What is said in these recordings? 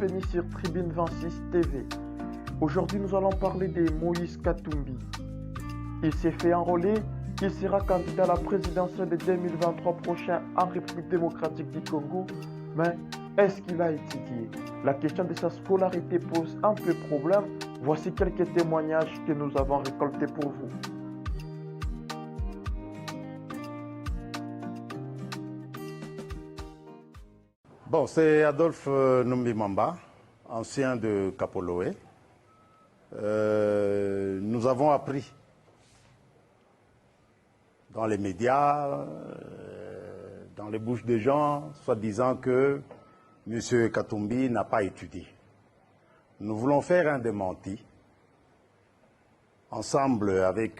bienvenue sur Tribune 26 TV. Aujourd'hui, nous allons parler de Moïse Katumbi. Il s'est fait enrôler qu'il sera candidat à la présidentielle de 2023 prochain en République démocratique du Congo. Mais est-ce qu'il a étudié? La question de sa scolarité pose un peu problème. Voici quelques témoignages que nous avons récoltés pour vous. Bon, c'est Adolphe Numbi Mamba, ancien de Kapoloé. Nous avons appris dans les médias, dans les bouches des gens, soi-disant que M. Katumbi n'a pas étudié. Nous voulons faire un démenti, ensemble avec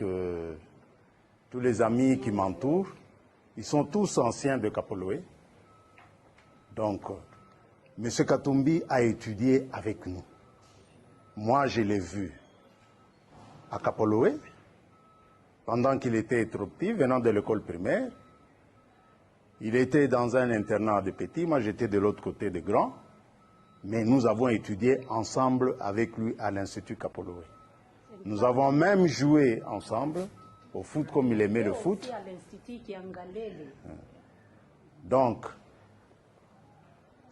tous les amis qui m'entourent. Ils sont tous anciens de Kapoloé. Donc, M. Katumbi a étudié avec nous. Moi, je l'ai vu à Kapoloé, pendant qu'il était trop petit, venant de l'école primaire. Il était dans un internat de petits, moi j'étais de l'autre côté de grands, mais nous avons étudié ensemble avec lui à l'Institut Kapoloé. Nous avons même joué ensemble au foot comme il aimait le foot. Donc,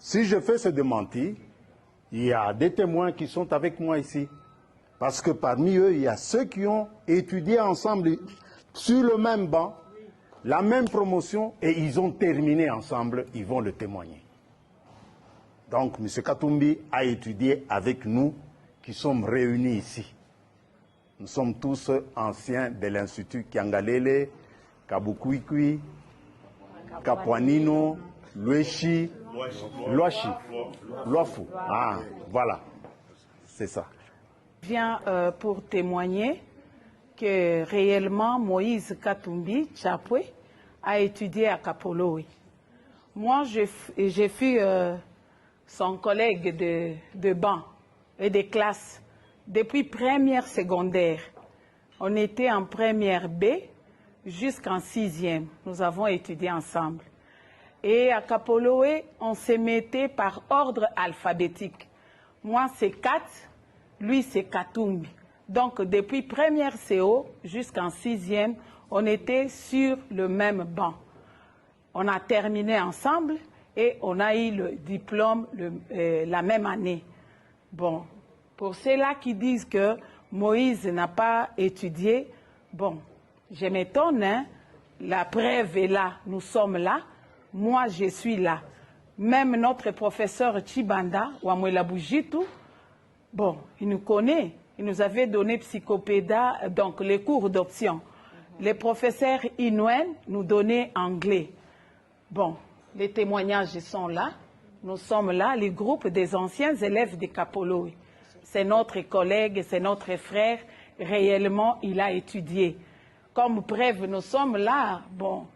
si je fais ce démenti, il y a des témoins qui sont avec moi ici. Parce que parmi eux, il y a ceux qui ont étudié ensemble sur le même banc, la même promotion, et ils ont terminé ensemble, ils vont le témoigner. Donc, M. Katumbi a étudié avec nous qui sommes réunis ici. Nous sommes tous anciens de l'Institut Kiangalele, Kabukwikwi, Kapwanino, Lueshi, Loachi, Loafu. Ah, voilà, c'est ça. Je viens pour témoigner que réellement Moïse Katumbi Chapwe a étudié à Kapoloé. Moi, j'ai fui son collègue de banc et de classe depuis première secondaire. On était en première B jusqu'en 6e. Nous avons étudié ensemble. Et à Kapoloé, on se mettait par ordre alphabétique. Moi, c'est Kat, lui, c'est Katumbi. Donc, depuis première CO jusqu'en 6e, on était sur le même banc. On a terminé ensemble et on a eu le diplôme la même année. Bon, pour ceux-là qui disent que Moïse n'a pas étudié, bon, je m'étonne, hein? La preuve est là, nous sommes là. Moi, je suis là. Même notre professeur Chibanda, Wamwela Boujitou, bon, il nous connaît. Il nous avait donné psychopéda, donc les cours d'option. Les professeurs Inouën nous donnaient anglais. Bon, les témoignages sont là. Nous sommes là, les groupes des anciens élèves de Kapoloé. C'est notre collègue, c'est notre frère. Réellement, il a étudié. Comme preuve, nous sommes là. Bon.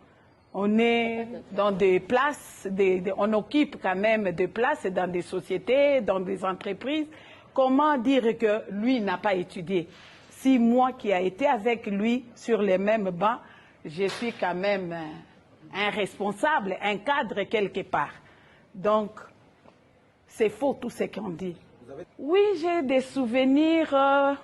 On est dans des places, on occupe quand même des places dans des sociétés, dans des entreprises. Comment dire que lui n'a pas étudié? Si moi qui ai été avec lui sur les mêmes bancs, je suis quand même un responsable, un cadre quelque part. Donc, c'est faux tout ce qu'on dit. Oui, j'ai des souvenirs.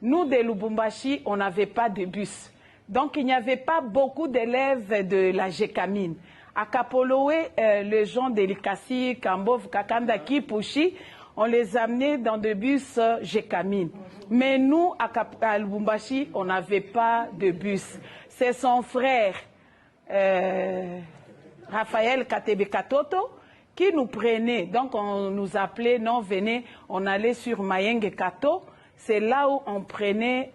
Nous, de Lubumbashi, on n'avait pas de bus. Donc, il n'y avait pas beaucoup d'élèves de la Gécamine. À Kapoloé, les gens de Likasi, Kambov, Kakanda, Kipushi, on les amenait dans des bus Gécamine. Mais nous, à Lubumbashi, on n'avait pas de bus. C'est son frère, Raphaël Katebe Katoto, qui nous prenait. Donc, on nous appelait, non, venez, on allait sur Mayenge Kato. C'est là où on prenait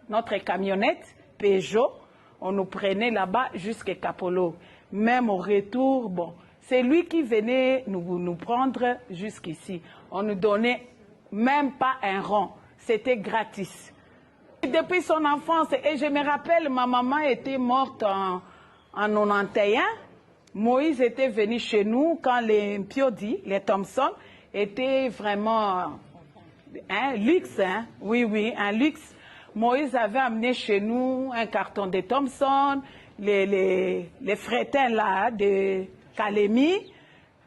notre camionnette. Peugeot, on nous prenait là-bas jusqu'à Kapolo. Même au retour, bon, c'est lui qui venait nous prendre jusqu'ici. On nous donnait même pas un rond, c'était gratis. Depuis son enfance, et je me rappelle, ma maman était morte en 91. Moïse était venu chez nous quand les Mpiodi, les Thompson, étaient vraiment un luxe, hein? Oui, un luxe. Moïse avait amené chez nous un carton de Thompson, les frétins là de Kalemi,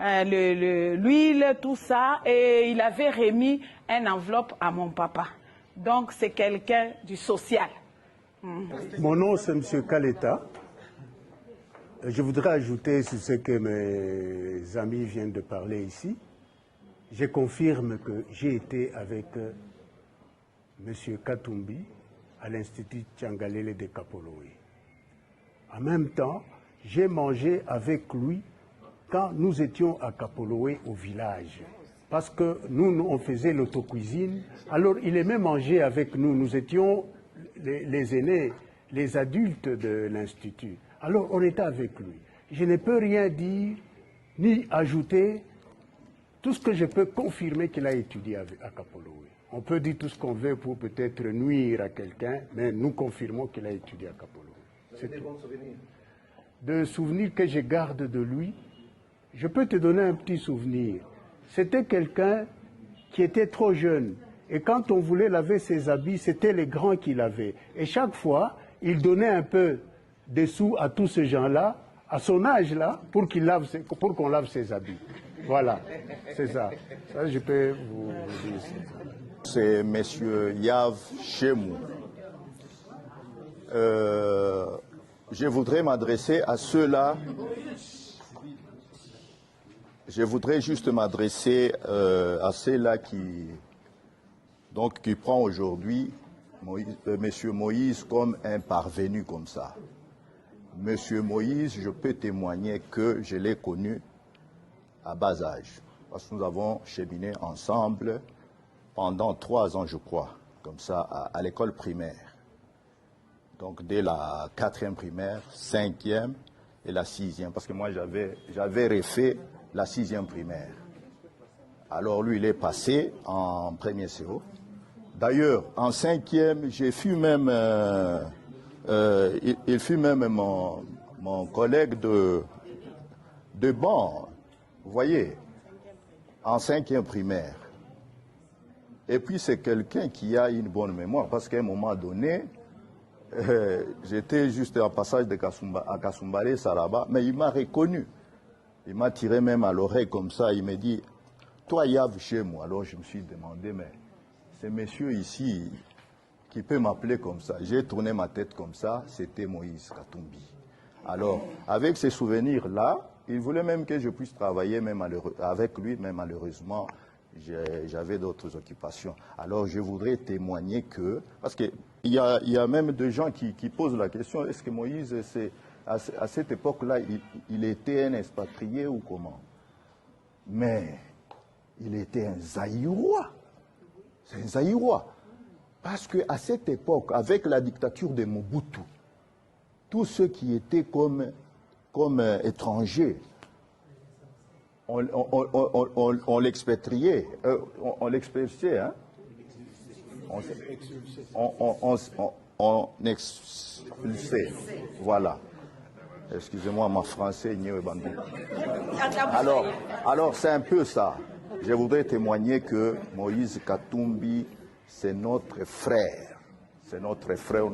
l'huile, tout ça, et il avait remis une enveloppe à mon papa. Donc, c'est quelqu'un du social. Mon nom, c'est M. Kaleta. Je voudrais ajouter sur ce que mes amis viennent de parler ici. Je confirme que j'ai été avec M. Katumbi à l'Institut Tchangalele de Kapolowé. En même temps, j'ai mangé avec lui quand nous étions à Kapolowé au village. Parce que nous, on faisait l'autocuisine. Alors, il aimait manger avec nous. Nous étions les aînés, les adultes de l'Institut. Alors, on était avec lui. Je ne peux rien dire, ni ajouter. Tout ce que je peux confirmer qu'il a étudié à Kapolowé. On peut dire tout ce qu'on veut pour peut-être nuire à quelqu'un, mais nous confirmons qu'il a étudié à Kapolowé. C'est des bons souvenirs. De souvenirs que je garde de lui, je peux te donner un petit souvenir. C'était quelqu'un qui était trop jeune. Et quand on voulait laver ses habits, c'était les grands qui lavaient. Et chaque fois, il donnait un peu de sous à tous ces gens-là, à son âge-là, pour qu'on lave ses habits. Voilà, c'est ça. Ça, je peux vous dire. C'est M. Yav Chemou. Je voudrais m'adresser à ceux-là. Je voudrais juste m'adresser à ceux-là qui prend aujourd'hui M. Moïse comme un parvenu comme ça. M. Moïse, je peux témoigner que je l'ai connu à bas âge, parce que nous avons cheminé ensemble pendant 3 ans, je crois, comme ça, à l'école primaire. Donc dès la 4e primaire, 5e et la 6e, parce que moi j'avais refait la 6e primaire. Alors lui, il est passé en premier CO. D'ailleurs, en 5e, j'ai fut même, il fut même mon collègue de banc, vous voyez, en 5e primaire. Et puis c'est quelqu'un qui a une bonne mémoire, parce qu'à un moment donné, j'étais juste en passage à Kasumbalé, Saraba, mais il m'a reconnu. Il m'a tiré même à l'oreille comme ça, il m'a dit, toi Yav chez moi. Alors je me suis demandé, mais ce monsieur ici qui peut m'appeler comme ça, j'ai tourné ma tête comme ça, c'était Moïse Katumbi. Alors, avec ces souvenirs-là, il voulait même que je puisse travailler même avec lui, mais malheureusement, j'avais d'autres occupations. Alors je voudrais témoigner que, parce qu'il y a même des gens qui posent la question, est-ce que Moïse, à cette époque-là, il était un expatrié ou comment? Mais il était un Zaïrois. C'est un Zaïrois. Parce qu'à cette époque, avec la dictature de Mobutu, tous ceux qui étaient comme étrangers, on l'expatriait, on l'expulsait, hein? On expulsait, voilà. Excusez-moi, mon français n'y est pas. Alors c'est un peu ça. Je voudrais témoigner que Moïse Katumbi, c'est notre frère. C'est notre frère.